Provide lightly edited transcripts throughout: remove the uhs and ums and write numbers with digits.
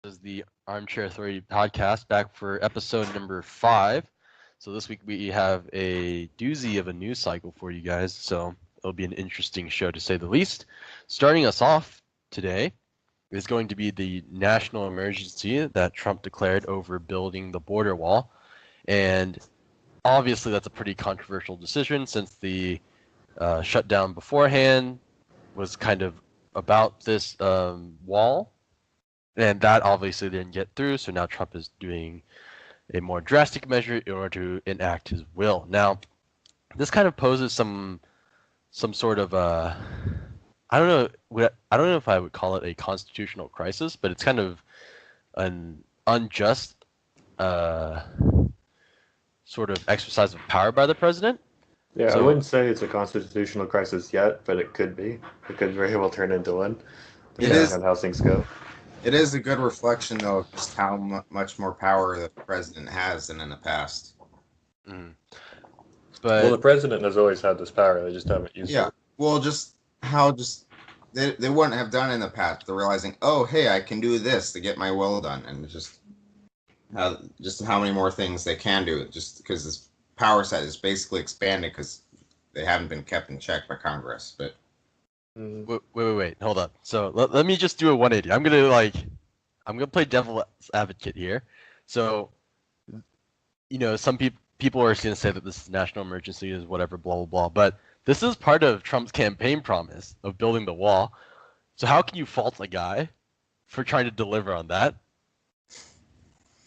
Is the Armchair Authority podcast back for episode number 5. So this week we have a doozy of a news cycle for you guys. So it'll be an interesting show to say the least. Starting us off today is going to be the national emergency that Trump declared over building the border wall. And obviously that's a pretty controversial decision since the shutdown beforehand was kind of about this wall. And that obviously didn't get through, so now Trump is doing a more drastic measure in order to enact his will. Now, this kind of poses some sort of I don't know if I would call it a constitutional crisis, but it's kind of an unjust sort of exercise of power by the president. Yeah, so, I wouldn't say it's a constitutional crisis yet, but it could be. It could very well turn into one, depending on how things go. It is a good reflection, though, of just how much more power the president has than in the past. But well, the president has always had this power. They just haven't used it. Yeah, well, just how they wouldn't have done it in the past. They're realizing, oh, hey, I can do this to get my will done, and just how many more things they can do, just because this power set is basically expanded because they haven't been kept in check by Congress, but. Wait, hold up. So let me just do a 180. I'm gonna play devil's advocate here. So, some people are gonna say that this is national emergency, is whatever, blah blah blah. But this is part of Trump's campaign promise of building the wall. So how can you fault a guy for trying to deliver on that?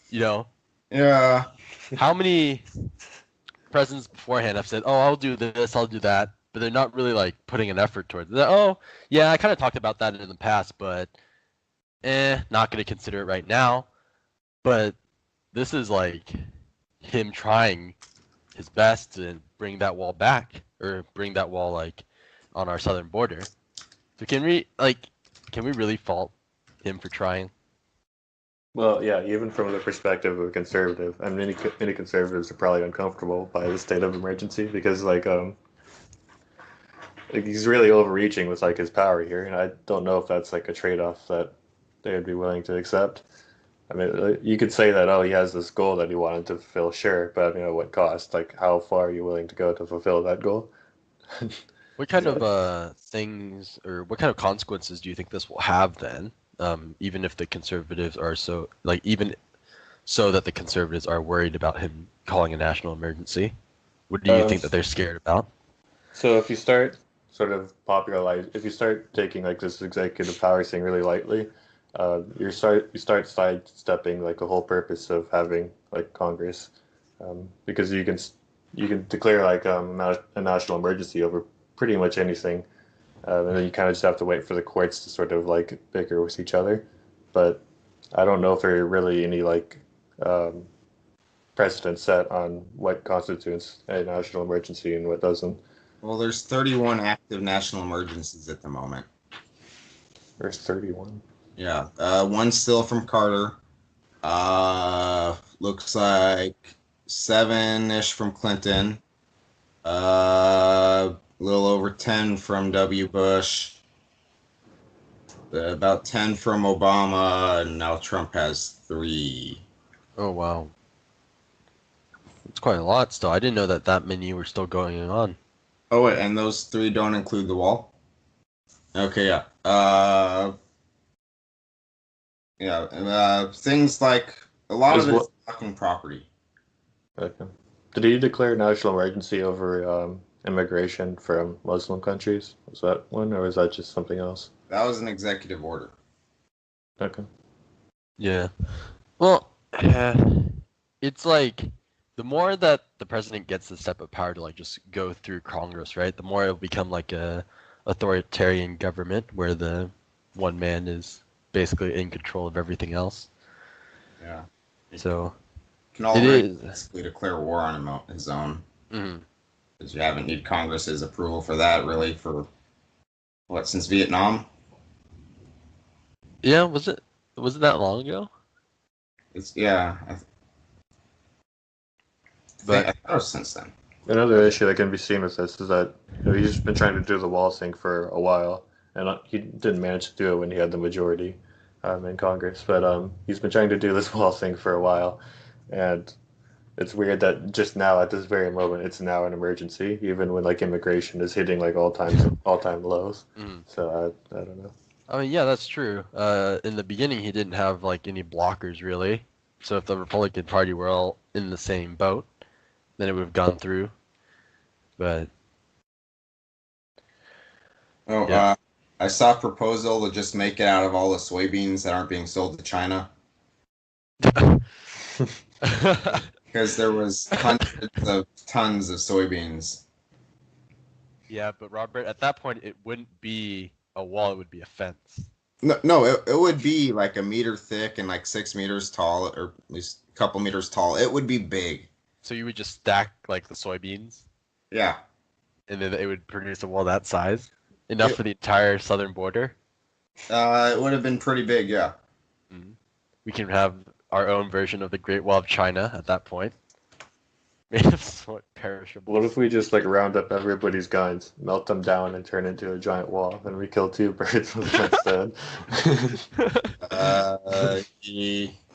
Yeah. How many presidents beforehand have said, "Oh, I'll do this, I'll do that," but they're not really putting an effort towards it. Oh, yeah, I kind of talked about that in the past, but not going to consider it right now. But this is him trying his best to bring that wall back, or bring that wall on our southern border. So can we really fault him for trying? Well, yeah, even from the perspective of a conservative, I mean, many conservatives are probably uncomfortable by the state of emergency because he's really overreaching with his power here, and I don't know if that's a trade-off that they would be willing to accept. I mean, you could say that he has this goal that he wanted to fulfill, sure, but at what cost? How far are you willing to go to fulfill that goal? What kind of things or what kind of consequences do you think this will have then? Even if the conservatives are even so that the conservatives are worried about him calling a national emergency, what do you think that they're scared about? So if you start if you start taking this executive power thing really lightly, you start sidestepping the whole purpose of having Congress, because you can declare a national emergency over pretty much anything, and then you kind of just have to wait for the courts to sort of bicker with each other. But I don't know if there are really any precedent set on what constitutes a national emergency and what doesn't. Well, there's 31 active national emergencies at the moment. There's 31. Yeah, one still from Carter. Looks like 7-ish from Clinton. A little over 10 from W. Bush. About 10 from Obama, and now Trump has 3. Oh, wow. It's quite a lot still. I didn't know that many were still going on. Oh, wait, and those 3 don't include the wall? Okay, yeah. Things like a lot of it's blocking property. Okay. Did he declare national emergency over immigration from Muslim countries? Was that one, or was that just something else? That was an executive order. Okay. Yeah. Well, it's the more that the president gets the step of power to just go through Congress, right? The more it'll become a authoritarian government where the one man is basically in control of everything else. Yeah. So can already basically declare war on his own. Mm-hmm. Because you haven't need Congress's approval for that really for since Vietnam? Yeah, was it that long ago? It's I thought it was since then. Another issue that can be seen with this is that he's been trying to do the wall thing for a while, and he didn't manage to do it when he had the majority. in Congress, but he's been trying to do this wall thing for a while, and it's weird that just now at this very moment it's now an emergency, even when like immigration is hitting like all time lows. Mm. So I don't know. I mean, yeah, that's true. In the beginning, he didn't have like any blockers really. So if the Republican Party were all in the same boat, then it would have gone through. But Oh, yeah, I saw a proposal to just make it out of all the soybeans that aren't being sold to China because there was hundreds of tons of soybeans. yeah. But Robert, at that point, it wouldn't be a wall; it would be a fence. No, no, it would be like a meter thick and like 6 meters tall, or at least a couple meters tall. It would be big. So you would just stack like the soybeans, Yeah. and then it would produce a wall that size, enough for the entire southern border. It would have been pretty big, yeah. Mhm. We can have our own version of the Great Wall of China at that point. Made of somewhat perishable. What if we just like round up everybody's guns, melt them down, and turn into a giant wall? Then we kill two birds with one stone.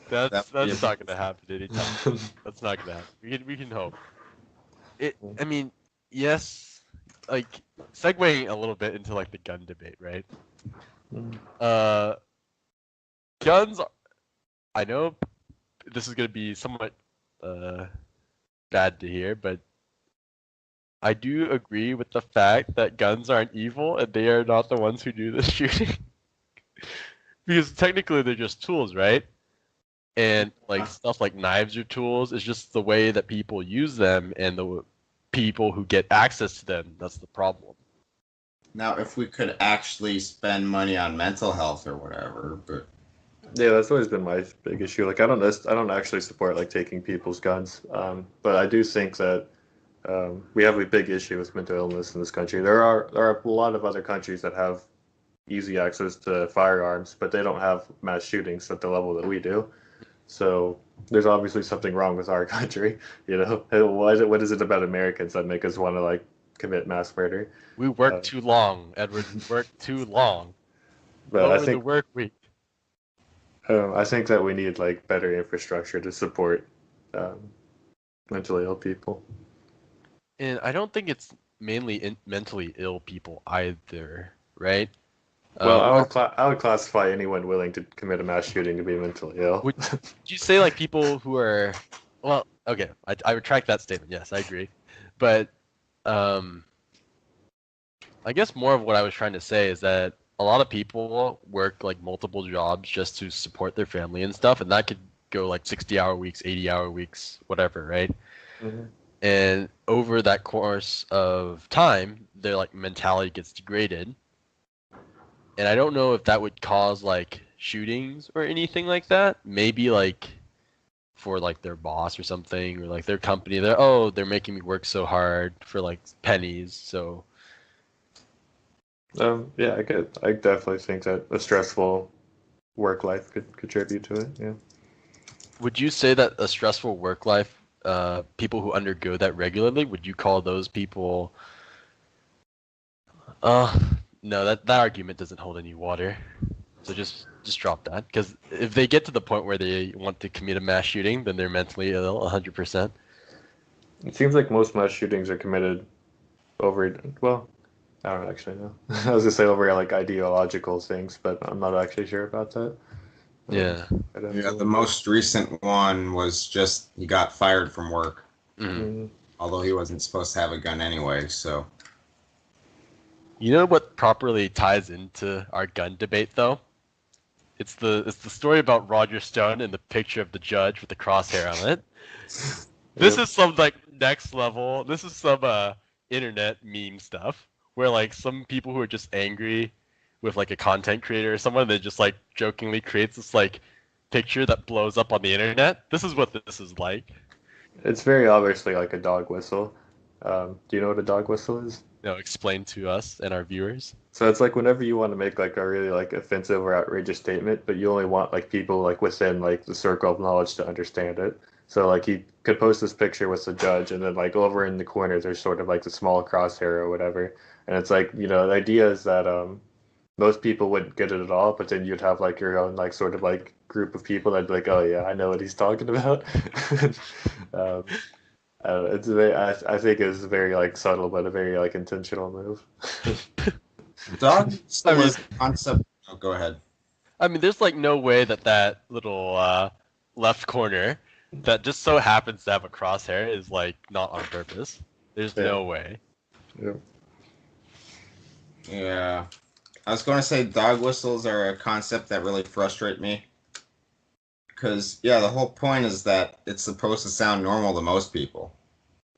That's not gonna happen anytime soon. That's not gonna happen. We can hope. I mean, yes, like segueing a little bit into like the gun debate, right? Uh, guns. I know this is gonna be somewhat bad to hear, but I do agree with the fact that guns aren't evil and they are not the ones who do the shooting. Because technically they're just tools, right? And like stuff like knives are tools. It's just the way that people use them and the people who get access to them. That's the problem. Now, if we could actually spend money on mental health or whatever, but Yeah, that's always been my big issue. Like, I don't actually support like taking people's guns, but I do think that we have a big issue with mental illness in this country. There are a lot of other countries that have easy access to firearms, but they don't have mass shootings at the level that we do. So there's obviously something wrong with our country. What is it about Americans that make us want to like commit mass murder? We work too long, Edward. We work too long. But Over the work week. I think that we need like better infrastructure to support um, mentally ill people. And I don't think it's mainly mentally ill people either, right? Well, I would classify anyone willing to commit a mass shooting to be mentally ill. Would you say like people who are, well, okay, I retract that statement. Yes, I agree, but I guess more of what I was trying to say is that a lot of people work like multiple jobs just to support their family and stuff, and that could go like 60-hour weeks, 80-hour weeks, whatever, right? Mm-hmm. And over that course of time, their like mentality gets degraded. And I don't know if that would cause like shootings or anything like that. Maybe like for like their boss or something, or like their company, they're making me work so hard for like pennies. So Yeah, I definitely think that a stressful work life could contribute to it. Yeah. would you say that a stressful work life, people who undergo that regularly, would you call those people? No, that argument doesn't hold any water. So just drop that, because if they get to the point where they want to commit a mass shooting, then they're mentally ill, 100%. It seems like most mass shootings are committed over, well, I don't actually know. I was gonna say over like ideological things, but I'm not actually sure about that. Yeah. yeah, the most recent one was just he got fired from work, Mm-hmm. although he wasn't supposed to have a gun anyway. So You know what properly ties into our gun debate, though? It's the story about Roger Stone and the picture of the judge with the crosshair on it. This is some like next level. This is some internet meme stuff where like some people who are just angry with like a content creator or someone that just like jokingly creates this like picture that blows up on the internet. This is what this is like. It's very obviously like a dog whistle. Do you know what a dog whistle is? No, explain to us and our viewers. So it's like whenever you want to make like a really like offensive or outrageous statement, but you only want like people like within like the circle of knowledge to understand it. So like he could post this picture with the judge, and then like over in the corner there's sort of like the small crosshair or whatever, and it's like the idea is that most people wouldn't get it at all, but then you'd have like your own like sort of like group of people that'd be like, oh yeah, I know what he's talking about. um, it's a very, I think it's very like subtle, but a very like intentional move. Dog I still mean, is a concept. Oh, go ahead. I mean, there's like no way that little left corner that just so happens to have a crosshair is like not on purpose. There's Yeah. no way. Yeah. Yeah. I was going to say dog whistles are a concept that really frustrate me. Because, yeah, the whole point is that it's supposed to sound normal to most people.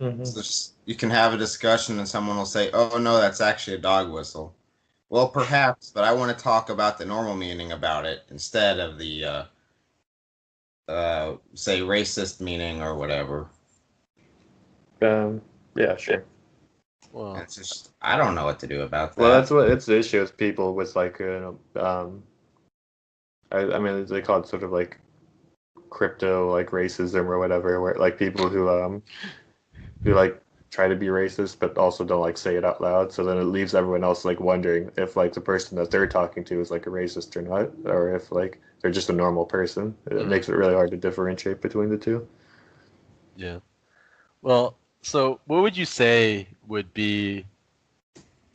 Mhm. So just, you can have a discussion and someone will say, oh, no, that's actually a dog whistle. Well, perhaps, but I want to talk about the normal meaning about it instead of the, say, racist meaning or whatever. Yeah, sure. Well, And it's just, I don't know what to do about that. Well, that's what it's the issue with people with like I mean they call it sort of like crypto like racism or whatever, where like people who like try to be racist but also don't like say it out loud, so then it leaves everyone else like wondering if like the person that they're talking to is like a racist or not, or if like they're just a normal person. It makes it really hard to differentiate between the two. yeah. Well, so what would you say would be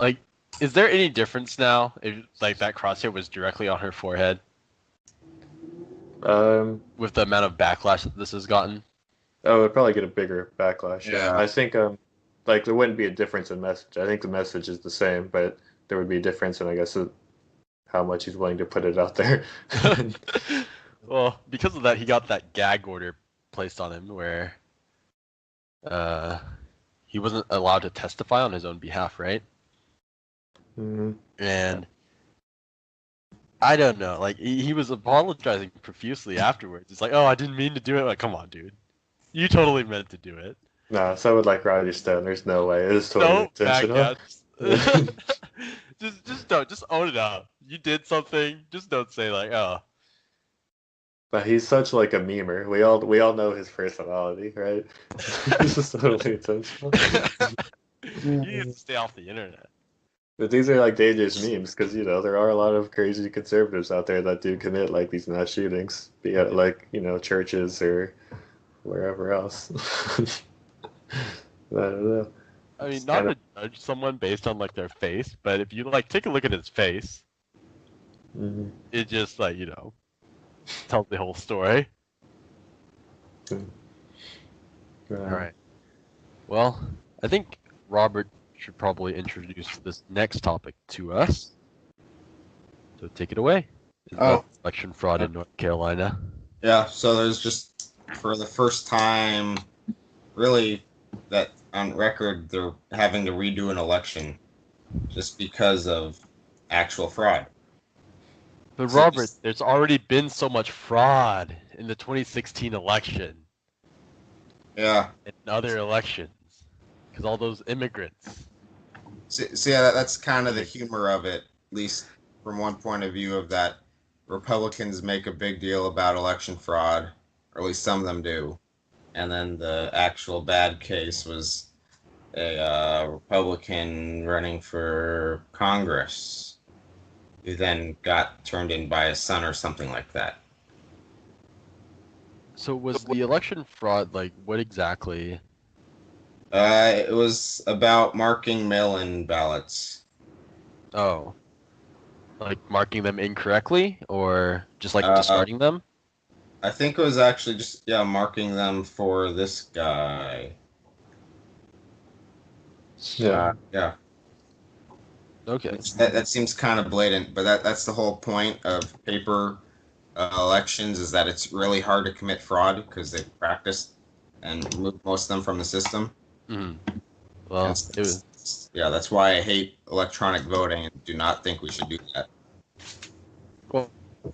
like? Is there any difference now if like that crosshair was directly on her forehead Um, with the amount of backlash that this has gotten? oh, it'd probably get a bigger backlash. Yeah. I think like there wouldn't be a difference in message. I think the message is the same, but there would be a difference in I guess how much he's willing to put it out there. Well, because of that, he got that gag order placed on him where uh, he wasn't allowed to testify on his own behalf, right? Mhm. And I don't know, like he was apologizing profusely afterwards. It's like, oh, I didn't mean to do it. Like, come on, dude, you totally meant to do it. No, so would like Roger Stone. There's no way. It was totally No, back intentional. just own it up. You did something. Just don't say like, oh, But he's such like a memer. We all know his personality, right? This is totally intentional. you need to stay off the internet. But these are like dangerous memes because you know there are a lot of crazy conservatives out there that do commit like these mass shootings, be it like you know churches or wherever else. I don't know. I mean, It's not kind to judge someone based on like their face, but if you like take a look at his face, Mhm. it just like tells the whole story. All right. Well, I think Robert should probably introduce this next topic to us. So take it away. It's about election fraud in North Carolina. Yeah, so there's just, for the first time, really, that on record, they're having to redo an election just because of actual fraud. But So Robert, just- there's already been so much fraud in the 2016 election Yeah. and other elections because all those immigrants. So yeah, that's kind of the humor of it, at least from one point of view, of that Republicans make a big deal about election fraud, or at least some of them do. And then the actual bad case was a Republican running for Congress who then got turned in by his son or something like that. So was the election fraud like what exactly? It was about marking mail-in ballots. Oh, like marking them incorrectly or just like Uh, discarding them? I think it was actually just, yeah, marking them for this guy. Yeah. Yeah. Okay. That seems kind of blatant, but that's the whole point of paper elections, is that it's really hard to commit fraud because they've practiced and removed most of them from the system. Mm. Well, And it was. yeah, that's why I hate electronic voting and do not think we should do that.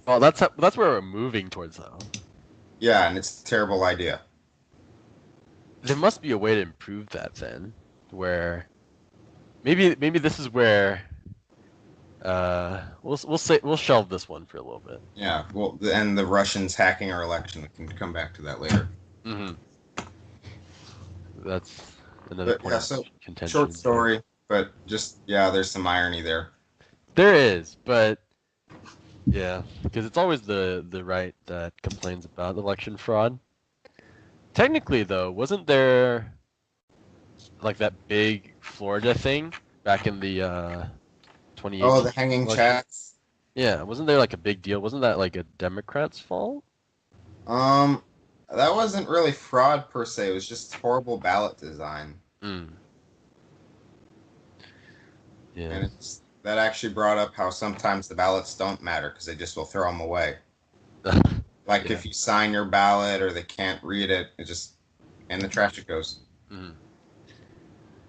Well, that's where we're moving towards though. Yeah, and it's a terrible idea. There must be a way to improve that then, where maybe this is where we'll shelve this one for a little bit. Yeah, well, and the Russians hacking our election, we can come back to that later. Mm-hmm. That's another But, point yeah, of so contention. short story, but just, yeah, there's some irony there. There is, but yeah, because it's always the right that complains about election fraud. Technically, though, wasn't there like that big Florida thing back in the Oh, 2018 the hanging election? chats. Yeah, wasn't there like a big deal? Wasn't that like a Democrat's fault? Um, that wasn't really fraud per se. It was just horrible ballot design, Mm, and yeah. that actually brought up how sometimes the ballots don't matter because they just will throw them away. Like Yeah. if you sign your ballot or they can't read it, it just in the trash it goes. Mm.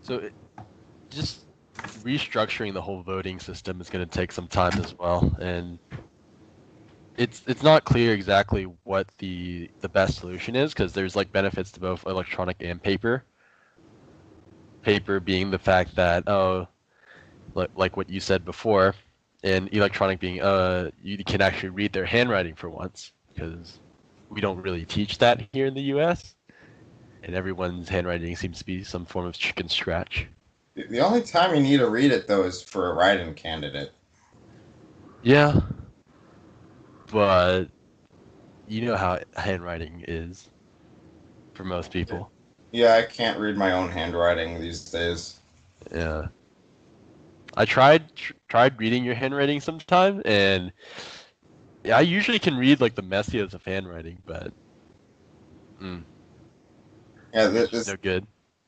So just restructuring the whole voting system is going to take some time as well, and it's not clear exactly what the best solution is because there's like benefits to both electronic and paper. Paper being the fact that like what you said before, and electronic being you can actually read their handwriting for once because we don't really teach that here in the U.S. and everyone's handwriting seems to be some form of chicken scratch. The only time you need to read it though is for a write-in candidate. Yeah, but you know how handwriting is for most people. Yeah, I can't read my own handwriting these days. Yeah. I tried reading your handwriting sometime, and yeah, I usually can read like the messiest of handwriting, but Yeah, it's just this no good.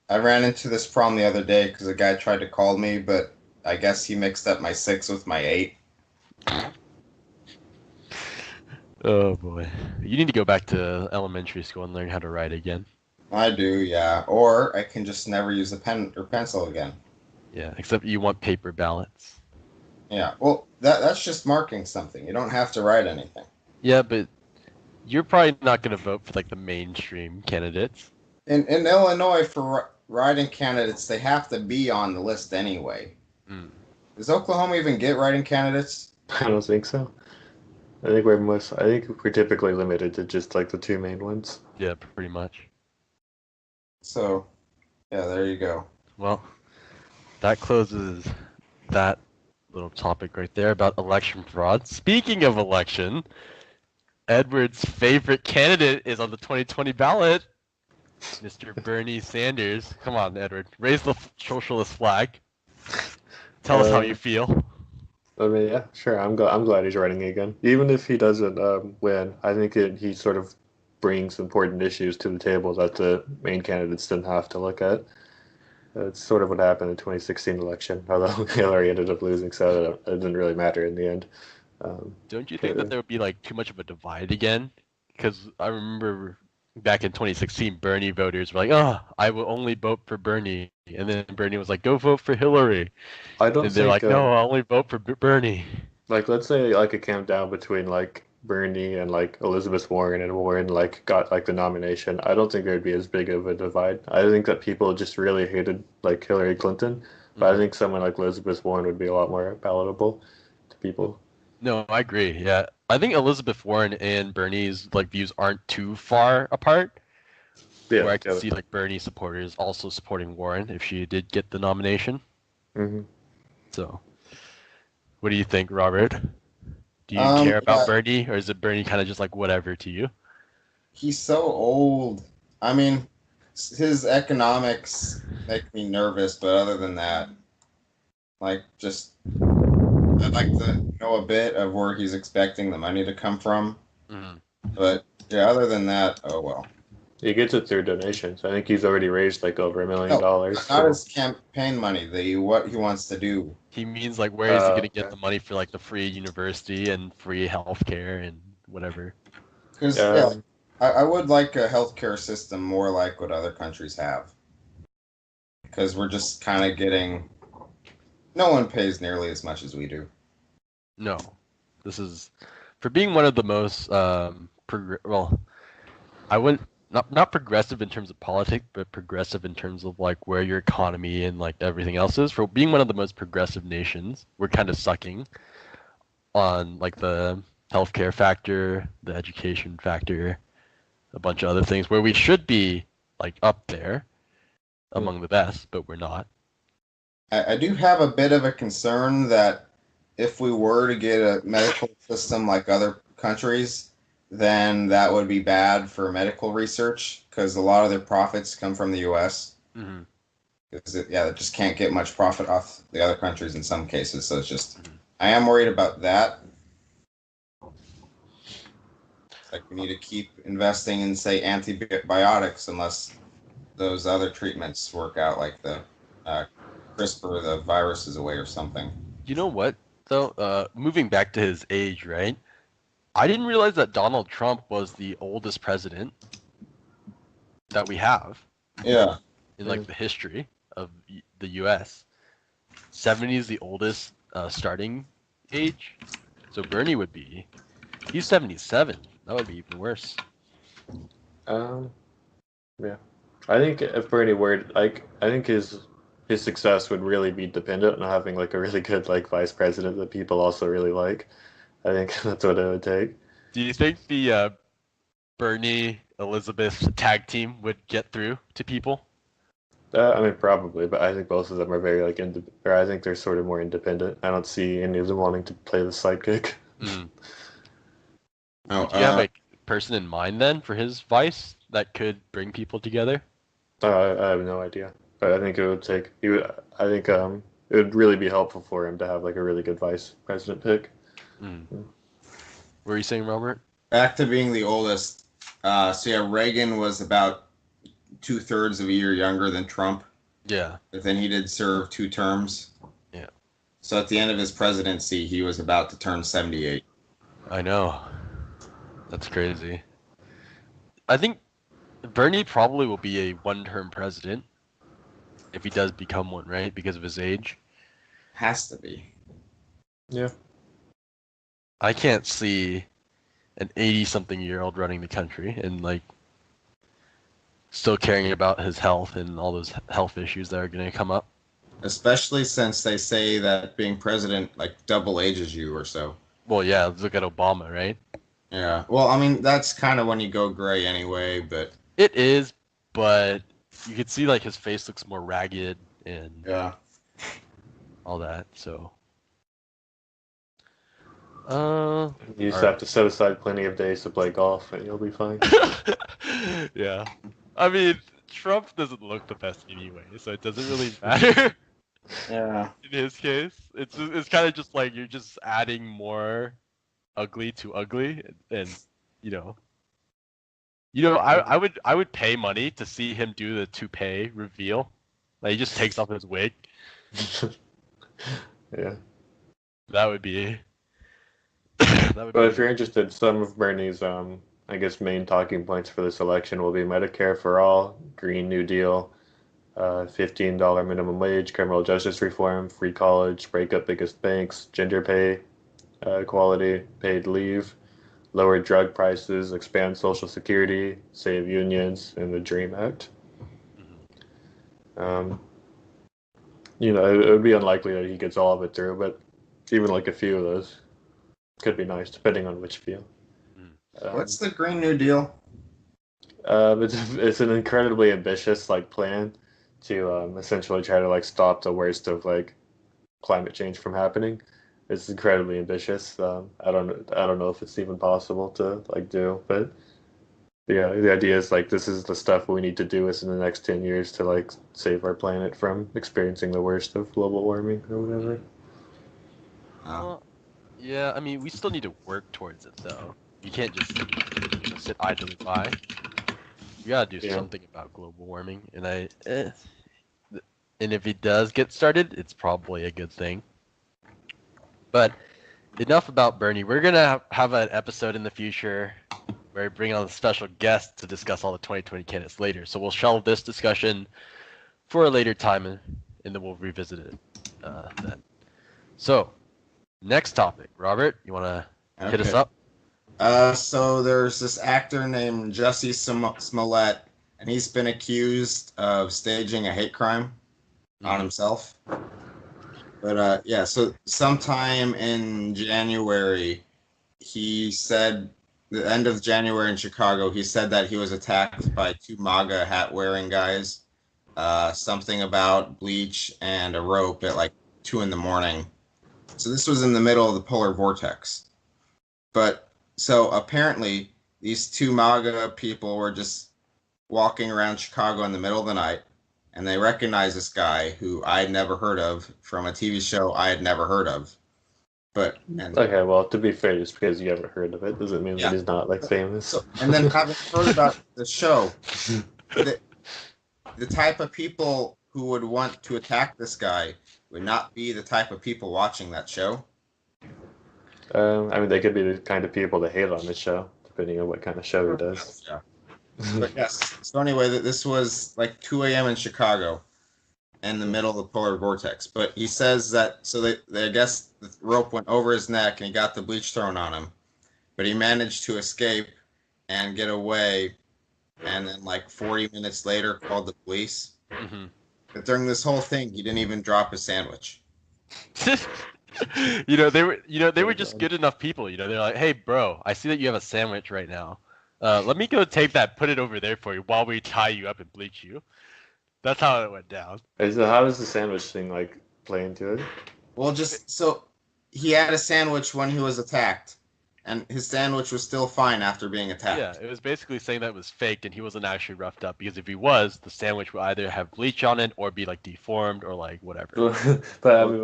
I ran into this problem the other day because a guy tried to call me, but I guess he mixed up my 6 with my 8. Oh boy, you need to go back to elementary school and learn how to write again. I do, yeah. Or I can just never use a pen or pencil again. Yeah, except you want paper ballots. Yeah, well, that's just marking something. You don't have to write anything. Yeah, but you're probably not going to vote for like the mainstream candidates. In Illinois, for writing candidates, they have to be on the list anyway. Mm. Does Oklahoma even get writing candidates? I don't think so. I think we're typically limited to just like the two main ones. Yeah, pretty much. So, yeah, there you go. Well, that closes that little topic right there about election fraud. Speaking of election, Edward's favorite candidate is on the 2020 ballot, Mr. Bernie Sanders. Come on, Edward, raise the socialist flag. Tell us how you feel. I mean, yeah, sure. I'm glad he's running again. Even if he doesn't win, I think he sort of brings important issues to the table that the main candidates didn't have to look at. It's sort of what happened in the 2016 election, although Hillary ended up losing, so it didn't really matter in the end. Don't you think that there would be like too much of a divide again? Because I remember back in 2016, Bernie voters were like, "Oh, I will only vote for Bernie," and then Bernie was like, "Go vote for Hillary." I don't And they're think like, "No, I'll only vote for Bernie." like let's say like it came down between like Bernie and like Elizabeth Warren, and Warren like got like the nomination. I don't think there'd be as big of a divide. I think that people just really hated like Hillary Clinton, but I think someone like Elizabeth Warren would be a lot more palatable to people. No, I agree. Yeah, I think Elizabeth Warren and Bernie's like views aren't too far apart. Yeah, Where I could see like Bernie supporters also supporting Warren if she did get the nomination. Mm-hmm. So, what do you think, Robert? Do you care about Bernie, or is it Bernie kind of just like whatever to you? He's so old. I mean, his economics make me nervous, but other than that, like, just I'd like to know a bit of where he's expecting the money to come from. Mm-hmm. But yeah, other than that, oh well. He gets it through donations. I think he's already raised like over $1 million. Not his campaign money. What he wants to do. He means like where is he gonna get the money for like the free university and free healthcare and whatever? Because I would like a healthcare system more like what other countries have. Because we're just kind of getting. No one pays nearly as much as we do. No, this is for being one of the most well, I wouldn't not progressive in terms of politics, but progressive in terms of like where your economy and like everything else is. For being one of the most progressive nations, we're kind of sucking on like the healthcare factor, the education factor, a bunch of other things where we should be like up there among the best, but we're not. I do have a bit of a concern that if we were to get a medical system like other countries, then that would be bad for medical research because a lot of their profits come from the U.S. Mm-hmm. Because it just can't get much profit off the other countries in some cases. So it's just, I am worried about that. Like we need to keep investing in, say, antibiotics unless those other treatments work out, like the CRISPR the viruses away or something. You know what, though? Moving back to his age, right? I didn't realize that Donald Trump was the oldest president that we have Yeah. in like the history of the U.S. 70 is the oldest starting age, so Bernie would be. He's 77. That would be even worse. Yeah. I think if Bernie were like, I think his success would really be dependent on having like a really good like vice president that people also really like. I think that's what it would take. Do you think the Bernie Elizabeth tag team would get through to people? I mean, probably, but I think both of them are very like, or I think they're sort of more independent. I don't see any of them wanting to play the sidekick. Mm. Oh, Do you have a person in mind then for his vice that could bring people together? I have no idea, but I think it would take. I think it would really be helpful for him to have like a really good vice president pick. Mm. What were you saying, Robert? back to being the oldest. So yeah, Reagan was about 2/3 of a year younger than Trump. Yeah. But then he did serve 2 terms. Yeah. So at the end of his presidency, he was about to turn 78. I know. That's crazy. I think Bernie probably will be a one-term president if he does become one, right? Because of his age. Has to be. Yeah. I can't see an 80-something-year-old running the country and like still caring about his health and all those health issues that are going to come up. Especially since they say that being president like double ages you or so. Well, yeah, look at Obama, right? Yeah. Well, I mean, that's kind of when you go gray anyway, but It is, but you can see like his face looks more ragged and yeah. all that. So, You just have to set aside plenty of days to play golf, and you'll be fine. yeah. I mean, Trump doesn't look the best anyway, so it doesn't really matter. Yeah. In his case, it's kind of just like you're just adding more ugly to ugly, and you know, I would pay money to see him do the toupee reveal. Like he just takes off his wig. Yeah. That would be. That would But be. if you're interested, some of Bernie's, I guess, main talking points for this election will be Medicare for all, Green New Deal, $15 minimum wage, criminal justice reform, free college, break up biggest banks, gender pay equality, paid leave, lower drug prices, expand Social Security, save unions, and the DREAM Act. It would be unlikely that he gets all of it through, but even like a few of those could be nice, depending on which few. What's the Green New Deal? It's an incredibly ambitious like plan to essentially try to like stop the worst of like climate change from happening. It's incredibly ambitious. I don't know if it's even possible to like do, but yeah, the idea is like this is the stuff we need to do is in the next 10 years to like save our planet from experiencing the worst of global warming or whatever. Well, yeah, I mean, we still need to work towards it, though. You can't just sit idly by. We gotta do something about global warming, and and if it does get started, it's probably a good thing. But enough about Bernie. We're gonna have an episode in the future where we bring on a special guest to discuss all the 2020 candidates later. So we'll shelve this discussion for a later time, and then we'll revisit it then. So, next topic. Robert, you want to hit us up? So there's this actor named Jussie Smollett, and he's been accused of staging a hate crime on himself. But yeah, so sometime in January, he said, the end of January in Chicago, he said that he was attacked by 2 MAGA hat-wearing guys. Something about bleach and a rope at like 2 in the morning. So this was in the middle of the polar vortex. But so apparently these two MAGA people were just walking around Chicago in the middle of the night, and they recognized this guy who I had never heard of from a TV show I had never heard of. Okay, well, to be fair, just because you haven't heard of it doesn't mean Yeah. that he's not like famous. So, and then having heard about the show, the type of people who would want to attack this guy would not be the type of people watching that show. I mean, they could be the kind of people that hate on the show, depending on what kind of show he does. Yeah. But yes. So anyway, this was like 2 a.m. in Chicago, in the middle of the polar vortex. But he says that they I guess the rope went over his neck and he got the bleach thrown on him, but he managed to escape and get away. And then like 40 minutes later, called the police. Mm-hmm. But during this whole thing, he didn't even drop his sandwich. They were just good enough people. They're like, hey, bro, I see that you have a sandwich right now. Let me go take that, put it over there for you while we tie you up and bleach you. That's how it went down. So how does the sandwich thing like play into it? Well, just so he had a sandwich when he was attacked, and his sandwich was still fine after being attacked. Yeah, it was basically saying that it was faked and he wasn't actually roughed up, because if he was, the sandwich would either have bleach on it or be like deformed or like whatever. But I mean,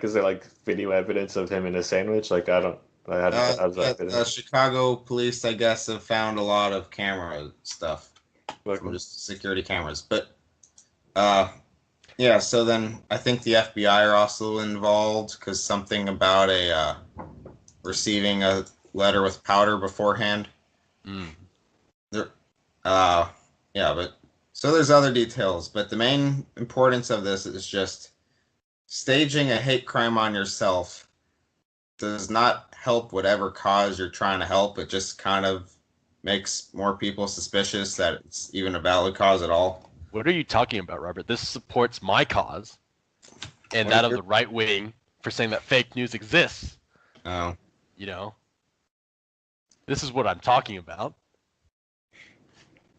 is there like video evidence of him in a sandwich? Like, how's that fit in? Chicago police, I guess, have found a lot of camera stuff, from just security cameras. But yeah. So then I think the FBI are also involved, because something about receiving a letter with powder beforehand. Yeah, but so there's other details, but the main importance of this is just staging a hate crime on yourself does not help whatever cause you're trying to help. It just kind of makes more people suspicious that it's even a valid cause at all. What are you talking about, Robert? This supports my cause and that of the right wing for saying that fake news exists. Oh. This is what I'm talking about.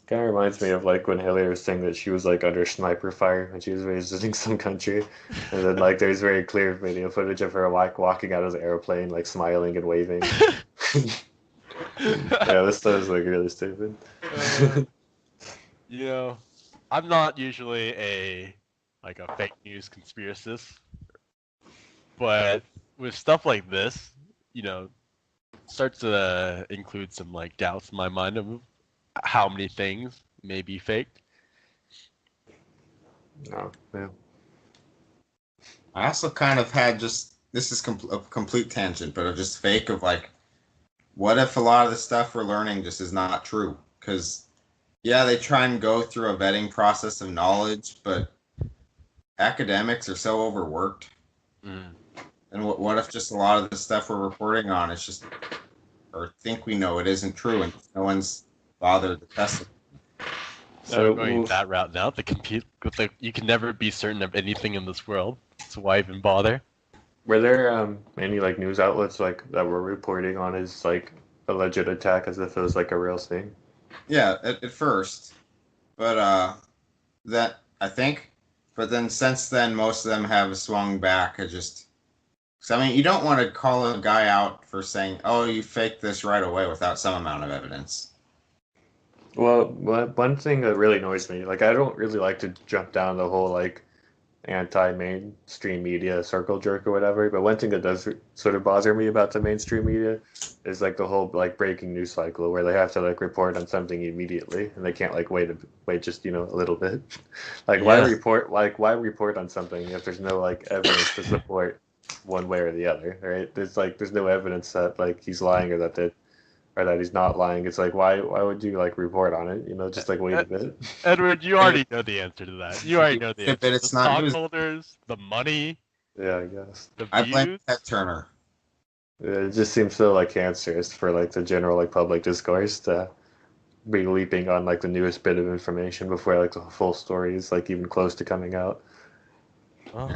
Kind of reminds me of like when Hillary was saying that she was like under sniper fire when she was visiting some country, and then like there's very clear video footage of her like walking out of the airplane, like smiling and waving. Yeah, this stuff is like really stupid. I'm not usually a fake news conspiracist, but with stuff like this, starts to include some like doubts in my mind of how many things may be faked. Oh, yeah. I also kind of had this is a complete tangent, but just fake of like, what if a lot of the stuff we're learning just is not true? Because, yeah, they try and go through a vetting process of knowledge, but academics are so overworked. And what if just a lot of the stuff we're reporting on is just, or think we know it isn't true, and no one's bothered to test it? So going that route now, you can never be certain of anything in this world, so why even bother? Were there any like news outlets like that were reporting on his like alleged attack as if it was like a real thing? Yeah, at first, but that I think, but then since then most of them have swung back. I mean, you don't want to call a guy out for saying, "Oh, you faked this," right away without some amount of evidence. Well, one thing that really annoys me, like I don't really like to jump down the whole like anti-mainstream media circle jerk or whatever, but one thing that does sort of bother me about the mainstream media is like the whole like breaking news cycle where they have to like report on something immediately and they can't like wait just a little bit. Like why report on something if there's no like evidence to support one way or the other, right? There's no evidence that like he's lying or that he's not lying. It's like why would you like report on it? Just like wait a bit. Edward, you already know the answer to that. You already know the answer. But it's the not stockholders, the money. Yeah, I guess. I blame Ted Turner. It just seems so like cancerous for like the general like public discourse to be leaping on like the newest bit of information before like the full story is like even close to coming out. Oh,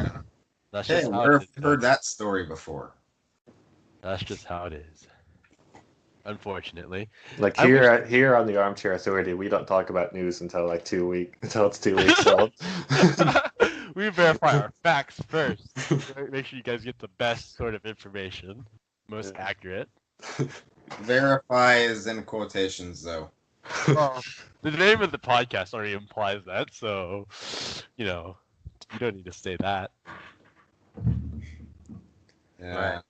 that's Hey, just how where it have is. you heard that story before? That's just how it is. unfortunately. Like I wish- here on the Armchair Authority, we don't talk about news until like 2 weeks until it's 2 weeks old. We verify our facts first. Make sure you guys get the best sort of information, most Yeah. accurate. Verify is in quotations, though. Well, the name of the podcast already implies that, so you don't need to say that. Yeah. Right.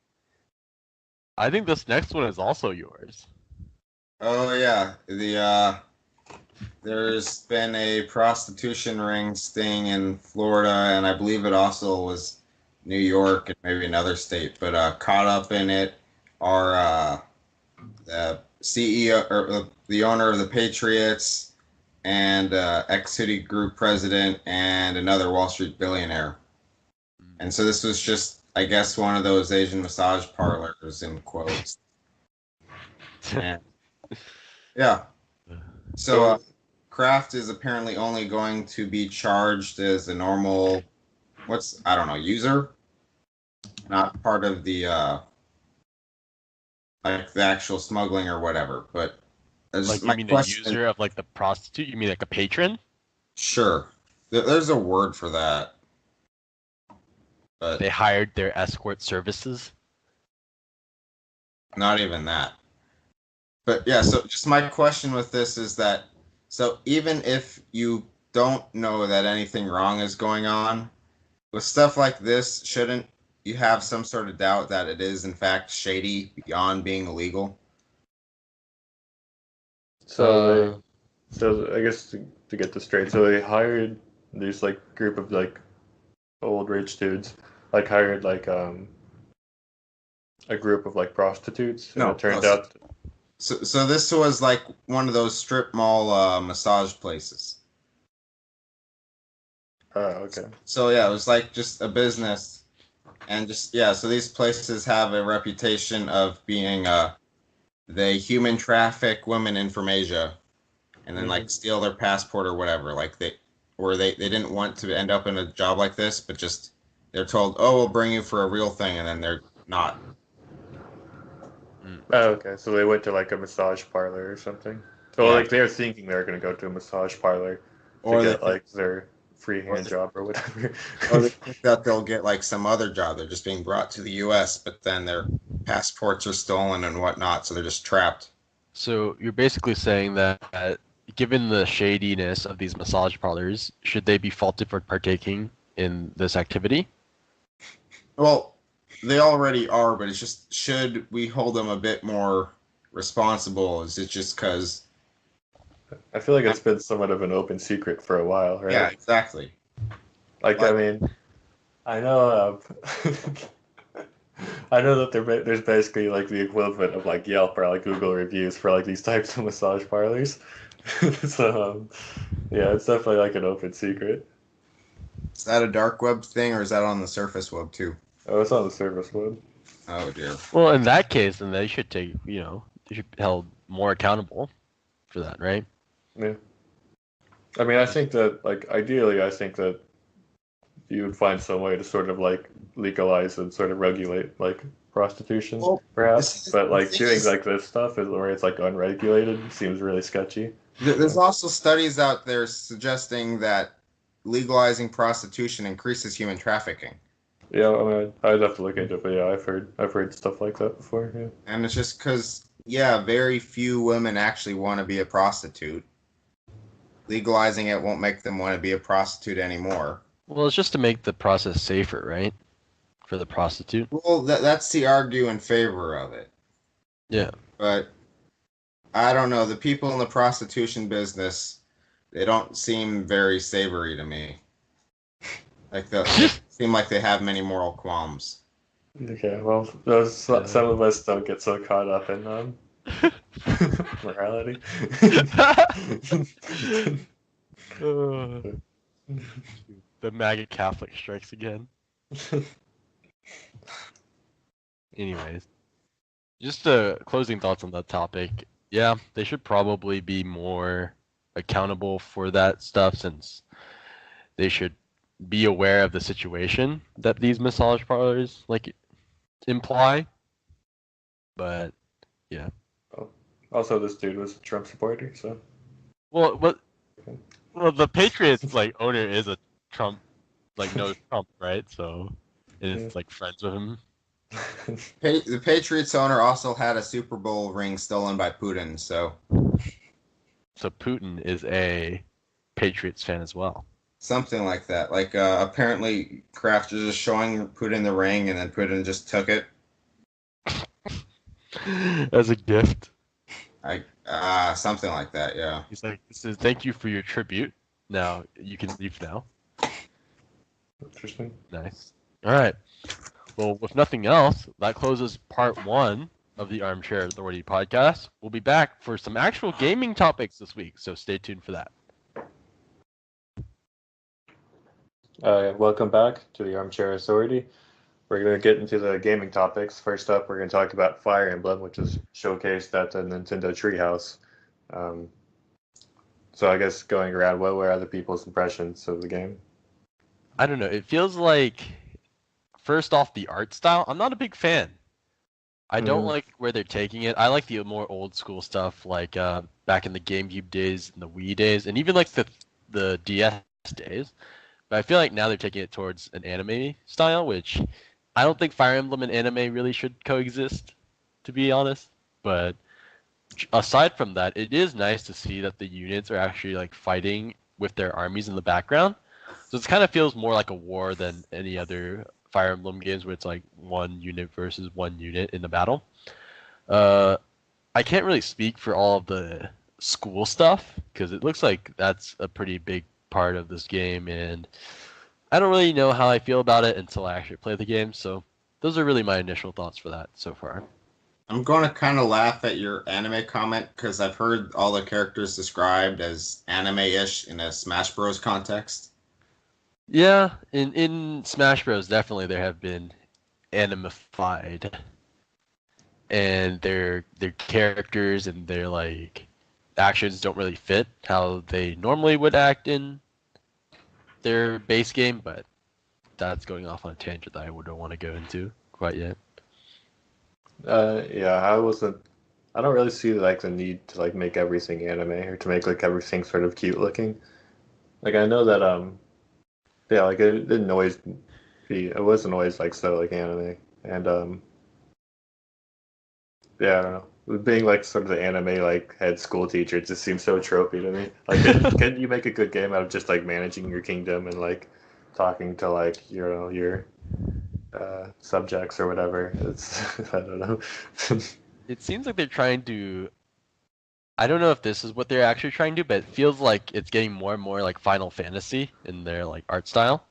I think this next one is also yours. Oh yeah. There's been a prostitution ring sting in Florida, and I believe it also was New York and maybe another state. But caught up in it are the CEO or the owner of the Patriots and ex-City Group president and another Wall Street billionaire. And so this was just, I guess, one of those Asian massage parlors in quotes. And, yeah. So Kraft is apparently only going to be charged as a normal, user, not part of the like the actual smuggling or whatever. But Like you my mean question, a user of like the prostitute? You mean like a patron? sure, there's a word for that. But They hired their escort services. not even that. But yeah, so just my question with this is that, so even if you don't know that anything wrong is going on, with stuff like this, shouldn't you have some sort of doubt that it is in fact shady beyond being illegal? So I guess to get this straight, so they hired these like group of like old rich dudes, like hired like a group of like prostitutes, and No, it turned no, out So this was like one of those strip mall massage places. okay. So yeah, it was like just a business, and just yeah. So these places have a reputation of being they human traffic women in from Asia, and then like steal their passport or whatever. Like they didn't want to end up in a job like this, but just they're told, oh, we'll bring you for a real thing, and then they're not. Oh, okay. So they went to like a massage parlor or something. So Yeah. like they were thinking they were gonna go to a massage parlor to Or get they like their free hand job or whatever. or they think that they'll get like some other job. They're just being brought to the U.S., but then their passports are stolen and whatnot, so they're just trapped. So you're basically saying that given the shadiness of these massage parlors, should they be faulted for partaking in this activity? Well, they already are, but it's just, should we hold them a bit more responsible? Is it just because? I feel like it's been somewhat of an open secret for a while, right? Yeah, exactly. Like I mean, I know. I know that there's basically like the equivalent of like Yelp or like Google reviews for like these types of massage parlors. So yeah, it's definitely like an open secret. Is that a dark web thing, or is that on the surface web too? Oh, it's on the service web. Oh dear. Well, in that case, then they should they should be held more accountable for that, right? Yeah. I mean, I think that like ideally, I think that you would find some way to sort of like legalize and sort of regulate like prostitution, Well, perhaps. But like the thing doing is- like this stuff is where it's like unregulated seems really sketchy. There's also studies out there suggesting that legalizing prostitution increases human trafficking. Yeah, I mean, I'd have to look into it, but yeah, I've heard stuff like that before. Yeah. And it's just because, yeah, very few women actually want to be a prostitute. Legalizing it won't make them want to be a prostitute anymore. Well, it's just to make the process safer, right? For the prostitute. Well, that's the argue in favor of it. Yeah. But I don't know. The people in the prostitution business, they don't seem very savory to me. Like they seem like they have many moral qualms. Okay, well, some of us don't get so caught up in morality. The MAGA Catholic strikes again. Anyways, just closing thoughts on that topic. Yeah, they should probably be more accountable for that stuff, since they should be aware of the situation that these massage parlors like imply. But yeah. Oh, Also, this dude was a Trump supporter, so. Well, the Patriots like owner is a Trump, like knows Trump, right? So Yeah. is like friends with him. The Patriots owner also had a Super Bowl ring stolen by Putin, so So Putin is a Patriots fan as well. something like that. Like apparently Kraft was just showing Putin the ring, and then Putin just took it. As a gift. Something like that. Yeah. He's like, "This is thank you for your tribute. Now you can leave now." Interesting. Nice. All right. Well, with nothing else, that closes part 1 of the Armchair Authority podcast. We'll be back for some actual gaming topics this week, so stay tuned for that. Welcome back to the Armchair Authority. We're going to get into the gaming topics. First up, we're going to talk about Fire Emblem, which is showcased at the Nintendo Treehouse. So I guess going around, what were other people's impressions of the game? I don't know. It feels like, first off, the art style. I'm not a big fan. I don't like where they're taking it. I like the more old school stuff, like back in the GameCube days and the Wii days, and even like the DS days. But I feel like now they're taking it towards an anime style, which I don't think Fire Emblem and anime really should coexist, to be honest. But aside from that, it is nice to see that the units are actually like fighting with their armies in the background. So it kind of feels more like a war than any other Fire Emblem games where it's like one unit versus one unit in the battle. I can't really speak for all of the school stuff because it looks like that's a pretty big part of this game, and I don't really know how I feel about it until I actually play the game. So those are really my initial thoughts for that so far. I'm going to kind of laugh at your anime comment because I've heard all the characters described as anime-ish in a Smash Bros. Context. Yeah, in Smash Bros. Definitely there have been animified, and their characters and their like actions don't really fit how they normally would act in their base game, but that's going off on a tangent that I wouldn't want to go into quite yet. Yeah, I don't really see like the need to like make everything anime or to make like everything sort of cute looking. Like I know that yeah, like it didn't always it wasn't always like so like anime, and yeah, I don't know. With being like sort of the anime like head school teacher, it just seems so tropey to me. Like, can you make a good game out of just like managing your kingdom and like talking to like your subjects or whatever? It's I don't know. It seems like they're trying to. I don't know if this is what they're actually trying to do, but it feels like it's getting more and more like Final Fantasy in their like art style.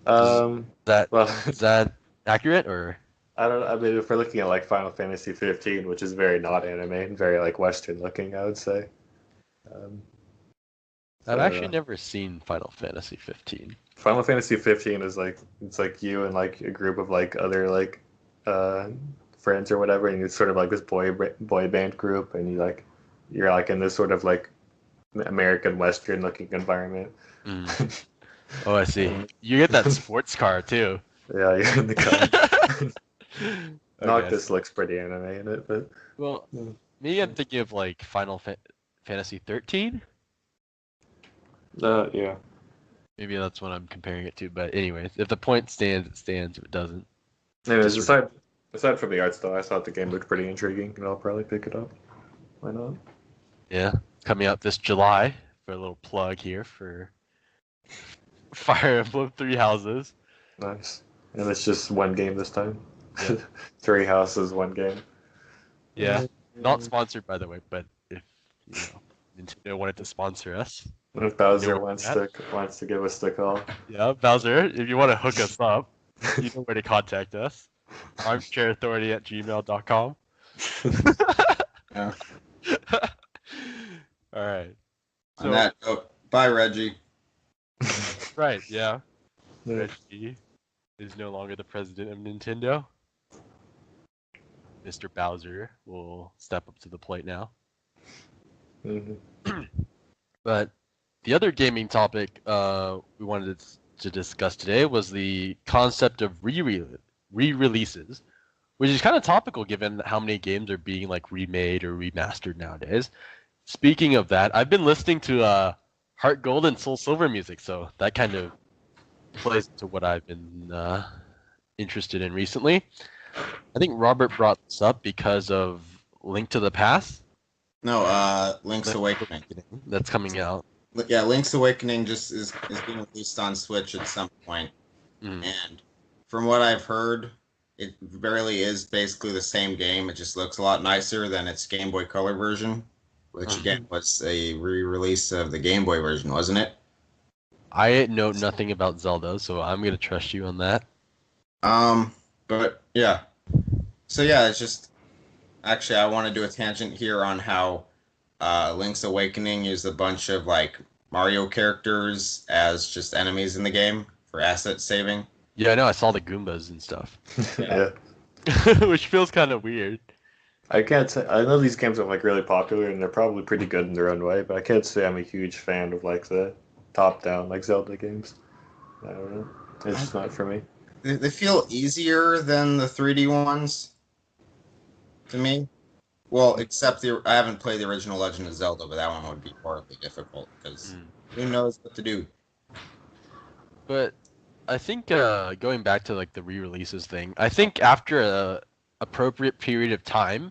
Well, Is that accurate or? I don't. I mean, if we're looking at like Final Fantasy 15, which is very not anime and very like Western looking, I would say. I've So, actually never seen Final Fantasy 15. Final Fantasy 15 is like it's like you and like a group of like other like friends or whatever, and it's sort of like this boy band group, and you're like in this sort of like American Western looking environment. Mm. Oh, I see. You get that sports car too. Yeah, you're in the car. Okay. Noctis looks pretty anime in it, but Well, maybe I'm thinking of like Final Fantasy 13. yeah. Maybe that's what I'm comparing it to. But anyways, if the point stands, it stands. If it doesn't, Anyways, Just- aside from the art style, I thought the game looked pretty intriguing, and I'll probably pick it up. Why not? yeah, coming out this July for a little plug here for Fire Emblem Three Houses. Nice. And it's just one game this time. Yeah. 3 houses, one game. Yeah, not sponsored by the way, but if Nintendo wanted to sponsor us, If Bowser You know wants that? to give us the call. yeah, Bowser, if you want to hook us up, you know where to contact us. armchairauthority@gmail.com. Yeah. All right. On that note, bye, Reggie. Right, yeah. Yeah. Reggie is no longer the president of Nintendo. Mr. Bowser will step up to the plate now. Mhm. But the other gaming topic we wanted to discuss today was the concept of re-releases, which is kind of topical given how many games are being like remade or remastered nowadays. Speaking of that, I've been listening to Heart Gold and Soul Silver music, so that kind of plays to what I've been interested in recently. I think Robert brought this up because of Link to the Past. No, Link's Awakening. That's coming out. Yeah, Link's Awakening just is being released on Switch at some point. Mm. And from what I've heard, it really is basically the same game. It just looks a lot nicer than its Game Boy Color version, which again was a re-release of the Game Boy version, wasn't it? I know nothing about Zelda, so I'm gonna trust you on that. But yeah. So yeah, it's just actually I want to do a tangent here on how Link's Awakening used a bunch of like Mario characters as just enemies in the game for asset saving. Yeah, I know. I saw the Goombas and stuff, Yeah. which feels kind of weird. I can't say. I know these games are like really popular and they're probably pretty good in their own way, but I can't say I'm a huge fan of like the top-down like Zelda games. I don't know. It's just not for me. They feel easier than the 3D ones to me. Well, except I haven't played the original Legend of Zelda, but that one would be horribly difficult because who knows what to do. But I think going back to like the re-releases thing, I think after a appropriate period of time,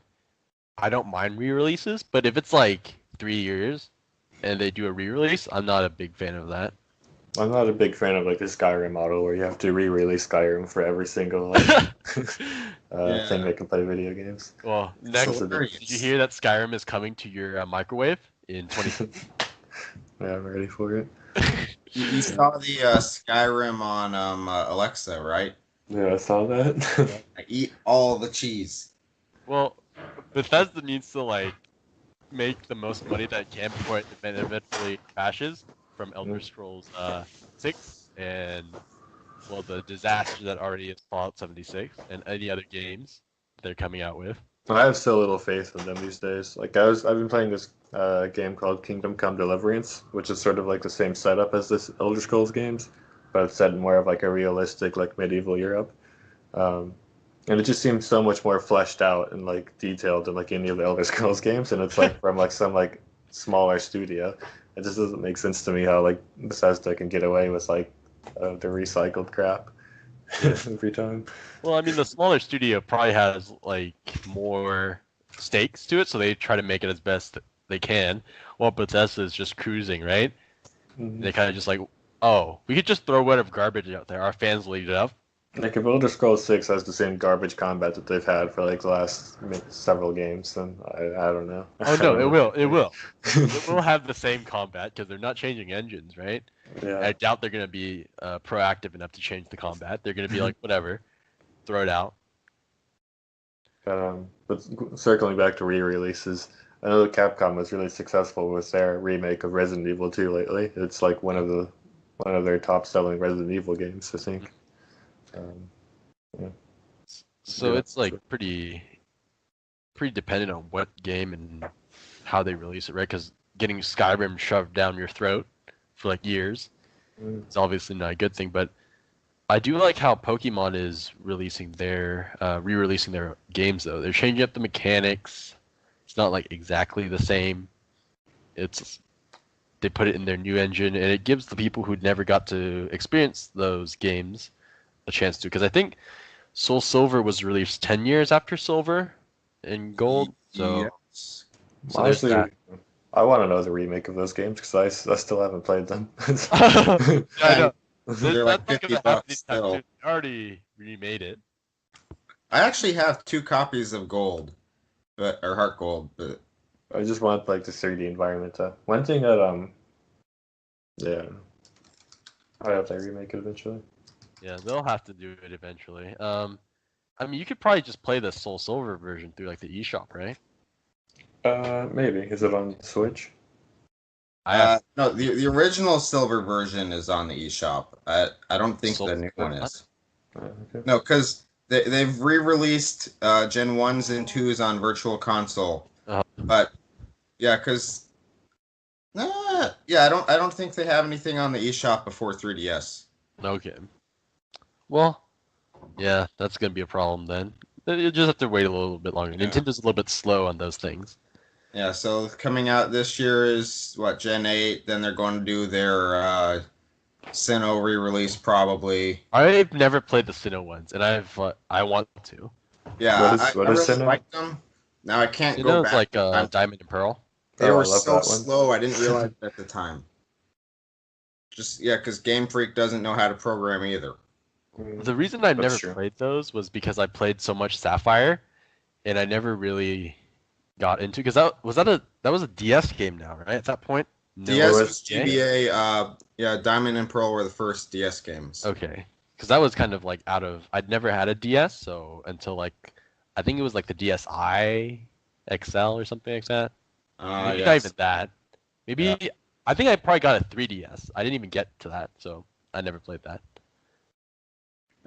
I don't mind re-releases. But if it's like 3 years and they do a re-release, I'm not a big fan of that. I'm not a big fan of like the Skyrim model where you have to re-release Skyrim for every single like, thing that can play video games. Well, next, So did you hear that Skyrim is coming to your microwave in 20? Yeah, I'm ready for it. You saw the Skyrim on Alexa, right? Yeah, I saw that. I eat all the cheese. Well, Bethesda needs to like make the most money that it can before it eventually crashes from Elder Scrolls 6 and well the disaster that already is Fallout 76 and any other games they're coming out with. I have so little faith in them these days. Like I've been playing this game called Kingdom Come Deliverance, which is sort of like the same setup as this Elder Scrolls games, but it's set in more of like a realistic like medieval Europe. And it just seems so much more fleshed out and like detailed than like any of the Elder Scrolls games, and it's like from like some like smaller studio. It just doesn't make sense to me how like Bethesda can get away with like the recycled crap every time. Well, I mean the smaller studio probably has like more stakes to it, so they try to make it as best they can. While Bethesda is just cruising, right? Mm-hmm. They kind of just like, oh, we could just throw whatever garbage out there. Our fans will eat it up. Like if Elder Scrolls 6 has the same garbage combat that they've had for like the last several games, then I don't know. Oh no, it will. It will. It will have the same combat because they're not changing engines, right? Yeah. I doubt they're gonna be proactive enough to change the combat. They're gonna be like, whatever, throw it out. But circling back to re-releases, I know that Capcom was really successful with their remake of Resident Evil 2 lately. It's like one of their top-selling Resident Evil games, I think. Yeah. So Yeah. it's like pretty dependent on what game and how they release it, right? Because getting Skyrim shoved down your throat for like years is obviously not a good thing. But I do like how Pokemon is releasing their re-releasing their games though. They're changing up the mechanics. It's not like exactly the same. They put it in their new engine, and it gives the people who never got to experience those games a chance to. Because I think Soul Silver was released 10 years after Silver and Gold. So, Yes. so there's Honestly, that. I want to know the remake of those games because I still haven't played them. I know. They're like That's not 50 gonna happen bucks anytime still. soon. They already remade it. I actually have 2 copies of Gold, or Heart Gold, but I just want like the 3D environment. One thing that yeah, I hope they remake it eventually. Yeah, they'll have to do it eventually. I mean, you could probably just play the Soul Silver version through like the eShop, right? Maybe. Is it on Switch? no, the original Silver version is on the eShop. I don't think Soul the new Silver? one is. Okay. No, because they've re-released Gen 1s and 2s on Virtual Console. Uh-huh. But yeah, because I don't think they have anything on the eShop before 3DS. Okay. Well, yeah, that's gonna be a problem then. You just have to wait a little bit longer. Yeah. Nintendo's a little bit slow on those things. Yeah, so coming out this year is what, Gen 8, then they're going to do their Sinnoh re-release probably. I've never played the Sinnoh ones, and I want to. Yeah, What is I Sinnoh? really like them. Now I can't go Sinnoh's back. like Diamond and Pearl. They Oh, were I love so that one. slow, I didn't realize it at the time. Just, yeah, because Game Freak doesn't know how to program either. The reason I That's never true. played those was because I played so much Sapphire, and I never really got into because that was a DS game now, right? At that point, no DS was was GBA, yeah, Diamond and Pearl were the first DS games. Okay, because that was kind of like I'd never had a DS, so until like I think it was like the DSi XL or something like that. Maybe not Yes. even that. Maybe Yeah. I think I probably got a 3DS. I didn't even get to that, so I never played that.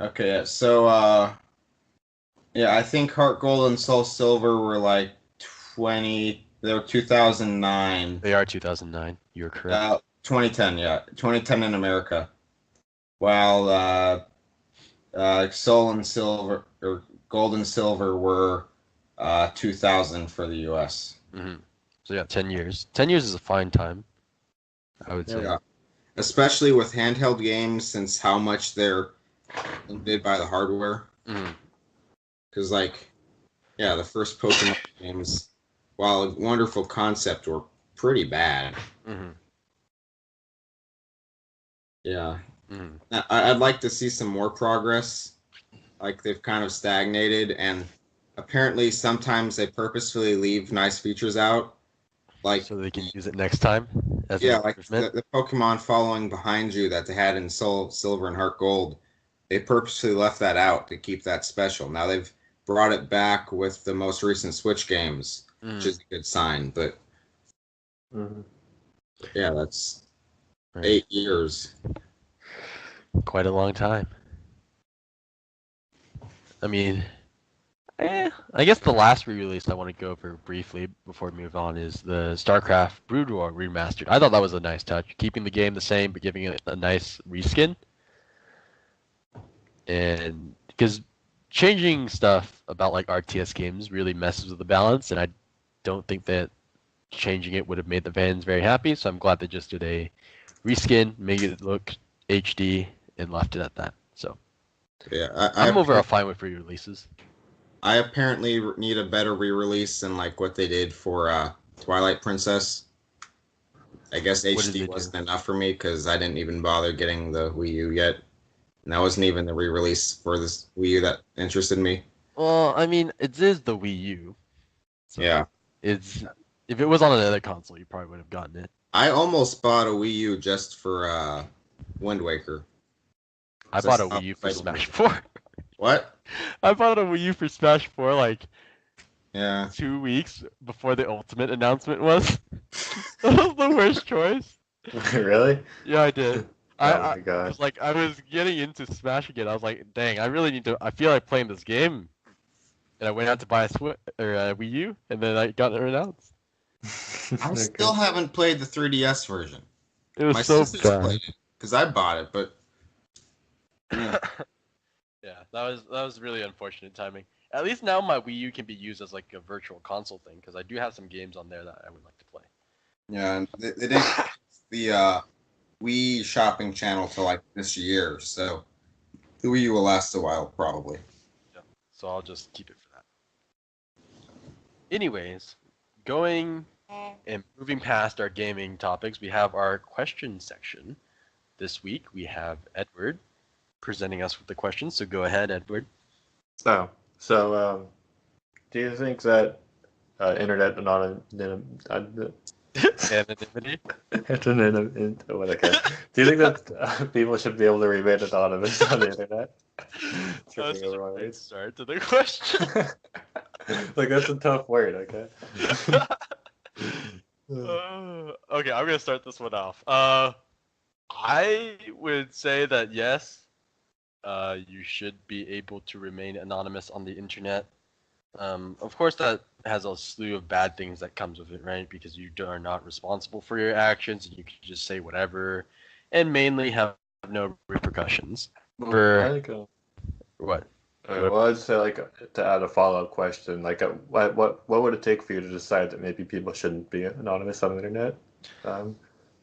Okay, yeah, so, yeah, I think Heart Gold and Soul Silver were like they were 2009. They are 2009. You're correct. 2010, yeah. 2010 in America. While Soul and Silver, or Gold and Silver were 2000 for the US. So yeah, 10 years. 10 years is a fine time, I would say. Yeah. Especially with handheld games, since how much they're limited by the hardware. Because, like, yeah, the first Pokemon games, while a wonderful concept, were pretty bad. Yeah. I'd like to see some more progress. Like, they've kind of stagnated, and apparently sometimes they purposefully leave nice features out. Like, so they can use it next time as yeah, an like improvement. the Pokemon following behind you that they had in Soul Silver and Heart Gold, they purposely left that out to keep that special. Now they've brought it back with the most recent Switch games, which is a good sign. But yeah, that's 8 years. Quite a long time. I mean, I guess the last re-release I want to go over briefly before we move on is the StarCraft Brood War remastered. I thought that was a nice touch, keeping the game the same but giving it a nice reskin. And because changing stuff about like RTS games really messes with the balance, and I don't think that changing it would have made the fans very happy. So I'm glad they just did a reskin, made it look HD, and left it at that. So yeah, I'm overall fine with re-releases. I apparently need a better re-release than like what they did for Twilight Princess. I guess HD wasn't enough for me because I didn't even bother getting the Wii U yet. And that wasn't even the re-release for this Wii U that interested me. Well, I mean, it is the Wii U. So yeah. If it was on another console, you probably would have gotten it. I almost bought a Wii U just for Wind Waker. I bought a Wii U for Smash 4. What? I bought a Wii U for Smash 4 like 2 weeks before the Ultimate announcement was. That was the worst choice. Really? Yeah, I did. Oh my god. I was getting into Smash again. I was like, dang, I feel like playing this game. And I went out to buy a Wii U, and then I got it announced. I still haven't played the 3DS version. It was My so sisters bad. played it because I bought it, but yeah, that was really unfortunate timing. At least now my Wii U can be used as like a virtual console thing because I do have some games on there that I would like to play. Yeah, and they didn't the Wii shopping channel till like this year, so the Wii U will last a while probably. Yeah, so I'll just keep it for that. Anyways, going and moving past our gaming topics, we have our question section. This week we have Edward presenting us with the questions. So go ahead, Edward. So do you think that internet anonymity? Do you think that people should be able to remain anonymous on the internet? That's a great start to the question. Like that's a tough word, okay? Okay, I'm gonna start this one off. I would say that yes, you should be able to remain anonymous on the internet. Of course, that has a slew of bad things that comes with it, right? Because you are not responsible for your actions, and you can just say whatever, and mainly have no repercussions. What? Well, I'd say like to add a follow-up question, like what would it take for you to decide that maybe people shouldn't be anonymous on the internet? Would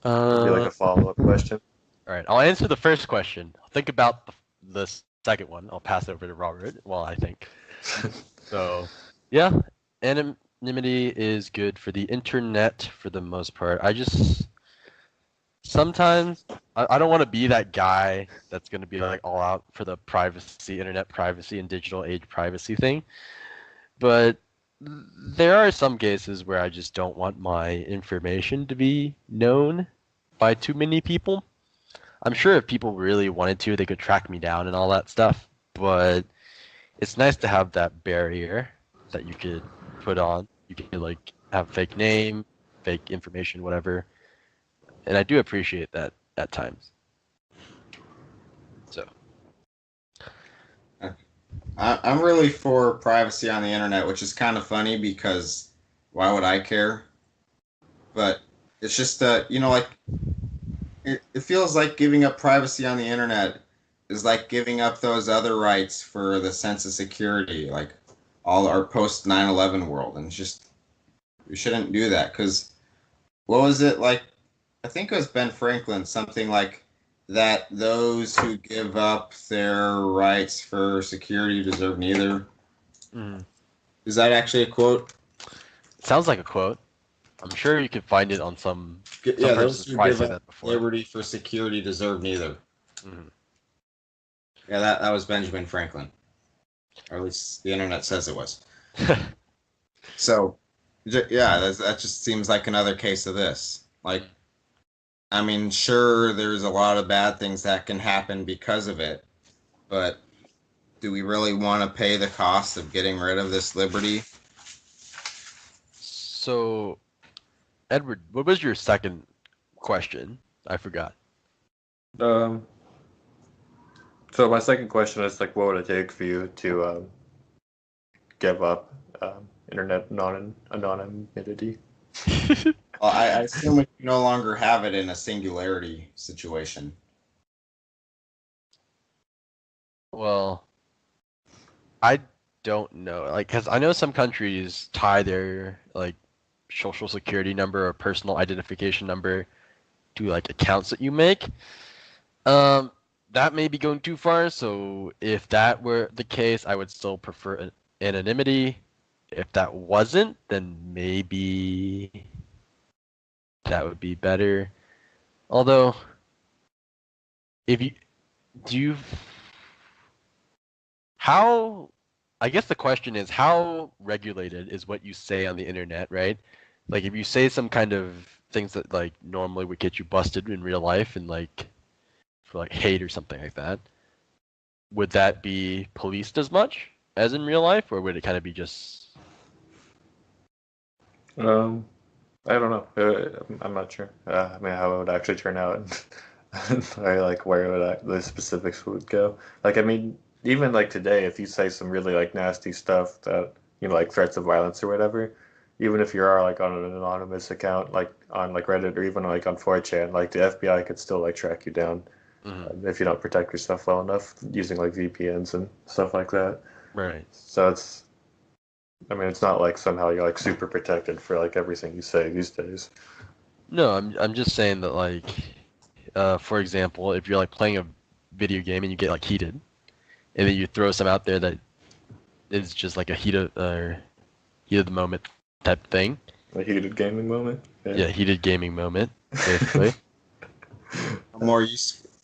be like Uh, a follow-up question. all right. I'll answer the first question. I'll think about the second one. I'll pass it over to Robert while I think. So, yeah, anonymity is good for the internet for the most part. I just sometimes I don't want to be that guy that's going to be like all out for the privacy, internet privacy, and digital age privacy thing. But there are some cases where I just don't want my information to be known by too many people. I'm sure if people really wanted to, they could track me down and all that stuff. But it's nice to have that barrier that you could put on. You could like have fake name, fake information, whatever. And I do appreciate that at times. So I'm really for privacy on the internet, which is kind of funny because why would I care? But it's just like it feels like giving up privacy on the internet is like giving up those other rights for the sense of security, like all our post 9/11 world, and it's just we shouldn't do that because what was it like? I think it was Ben Franklin, something like that those who give up their rights for security deserve neither. Is that actually a quote? sounds like a quote. I'm sure you could find it on some Yeah, those person's who probably give said up that before. liberty for security deserve neither. Mhm. Yeah, that was Benjamin Franklin. Or at least the internet says it was. So, yeah, that just seems like another case of this. Like, I mean, sure, there's a lot of bad things that can happen because of it, but do we really want to pay the cost of getting rid of this liberty? So, Edward, what was your second question? I forgot. Um, so my second question is like, what would it take for you to give up internet anonymity? Well, I assume we no longer have it in a singularity situation. Well, I don't know. Like, cause I know some countries tie their like social security number or personal identification number to like accounts that you make. Um, that may be going too far. So if that were the case, I would still prefer anonymity. If that wasn't, then maybe that would be better. Although, if you do you how I guess the question is how regulated is what you say on the internet, right? Like if you say some kind of things that like normally would get you busted in real life and like for like hate or something like that, would that be policed as much as in real life, or would it kind of be just I don't know. I'm not sure. I mean, how it would actually turn out, or like where the specifics would go. Like, I mean, even like today, if you say some really like nasty stuff that like threats of violence or whatever, even if you are like on an anonymous account, like on like Reddit or even like on 4chan, like the FBI could still like track you down if you don't protect yourself well enough using like VPNs and stuff like that. right? So I mean, it's not like somehow you're like super protected for like everything you say these days. No, I'm just saying that like for example, if you're like playing a video game and you get like heated, and then you throw some out there that is just like a heat of the moment type thing. A heated gaming moment. Yeah, heated gaming moment, basically.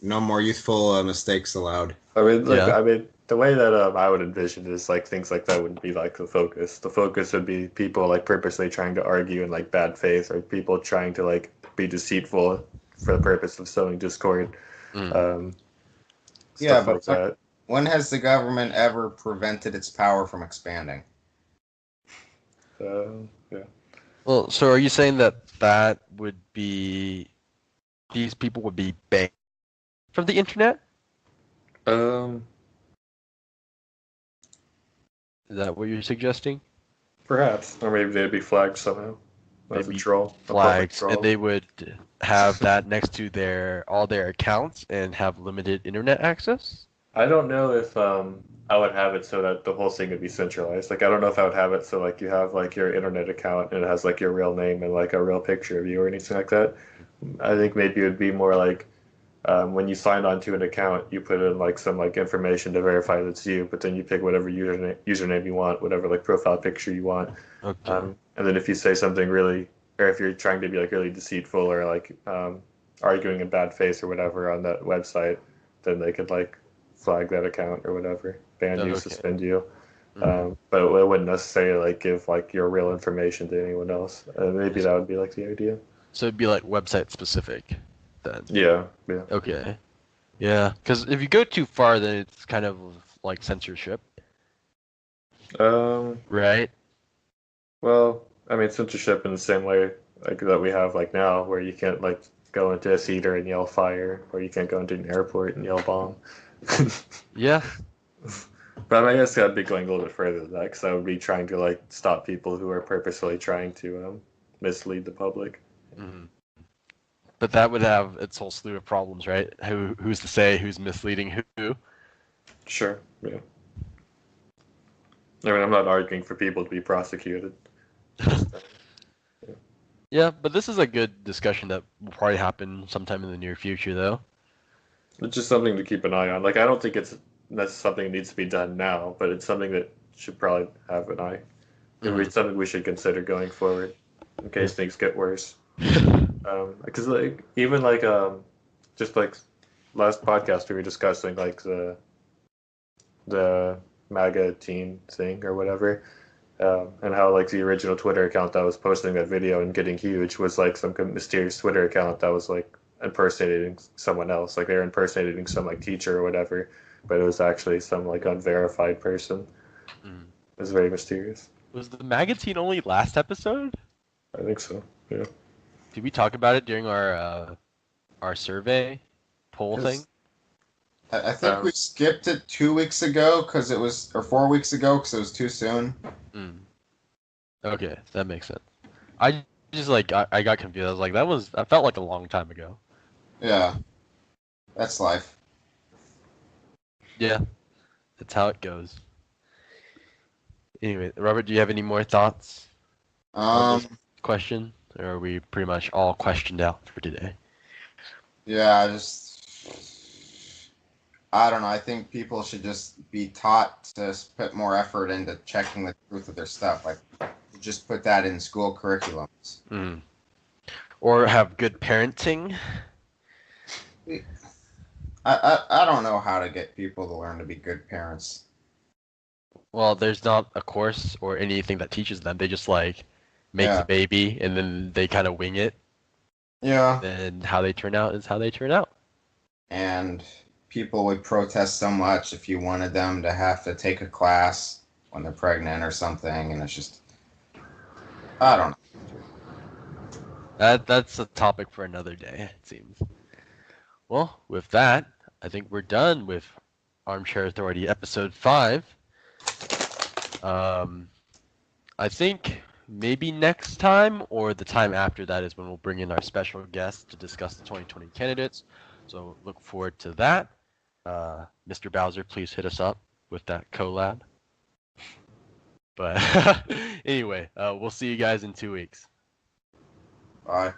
No more youthful mistakes allowed. I mean, like, Yeah. I mean, the way that I would envision it is like things like that wouldn't be like the focus. The focus would be people like purposely trying to argue in like bad faith, or people trying to like be deceitful for the purpose of sowing discord. Um, Yeah, stuff but like that. when has the government ever prevented its power from expanding? Yeah. Well, so are you saying that that would be these people would be banned from the internet? Um, Is that what you're suggesting? Perhaps, or maybe they'd be flagged somehow as a Maybe troll, a public flags, troll. and they would have that next to their all their accounts and have limited internet access? I don't know if I would have it so that the whole thing would be centralized. Like I don't know if I would have it so like you have like your internet account and it has like your real name and like a real picture of you or anything like that. I think maybe it would be more like when you sign on to an account, you put in like some like information to verify that it's you, but then you pick whatever username you want, whatever like profile picture you want. Okay. And then if you say something really, or if you're trying to be like really deceitful or like arguing in bad faith or whatever on that website, then they could like flag that account or whatever, ban you, Okay. suspend you. Mhm. But it wouldn't necessarily like give like your real information to anyone else. Maybe that would be like the idea. So it'd be like website specific then. Yeah, yeah. Okay. Yeah, because if you go too far, then it's kind of like censorship, Um, right? well, I mean censorship in the same way like that we have like now, where you can't like go into a theater and yell fire, or you can't go into an airport and yell bomb. Yeah. But I guess I'd be going a little bit further than that because I would be trying to like stop people who are purposefully trying to mislead the public. Mhm. But that would have its whole slew of problems, right? Who's to say who's misleading who? Sure, yeah. I mean, I'm not arguing for people to be prosecuted. Yeah, but this is a good discussion that will probably happen sometime in the near future, though. It's just something to keep an eye on. Like, I don't think that's something that needs to be done now, but it's something that should probably have an eye. It's something we should consider going forward in case things get worse. Because like even like just like last podcast we were discussing like the MAGA teen thing or whatever, and how like the original Twitter account that was posting that video and getting huge was like some mysterious Twitter account that was like impersonating someone else, like they were impersonating some like teacher or whatever, but it was actually some like unverified person. Mm. It was very mysterious. Was the magazine only last episode? I think so. Yeah. Did we talk about it during our survey poll thing? I think we skipped it 2 weeks ago because it was, or 4 weeks ago because it was too soon. Mm. Okay, that makes sense. I just like I got confused. I was like, that felt like a long time ago. Yeah, that's life. Yeah, that's how it goes. Anyway, Robert, do you have any more thoughts on this question, or are we pretty much all questioned out for today? Yeah, I don't know. I think people should just be taught to put more effort into checking the truth of their stuff. Like, just put that in school curriculums. Mm. Or have good parenting. I don't know how to get people to learn to be good parents. Well, there's not a course or anything that teaches them. They just like make the baby and then they kind of wing it. Yeah. And how they turn out is how they turn out. And people would protest so much if you wanted them to have to take a class when they're pregnant or something, and it's just, I don't know. That's a topic for another day, it seems. Well, with that, I think we're done with Armchair Authority episode 5. I think maybe next time or the time after that is when we'll bring in our special guest to discuss the 2020 candidates. So look forward to that. Mr. Bowser, please hit us up with that collab. But anyway, we'll see you guys in 2 weeks. Bye.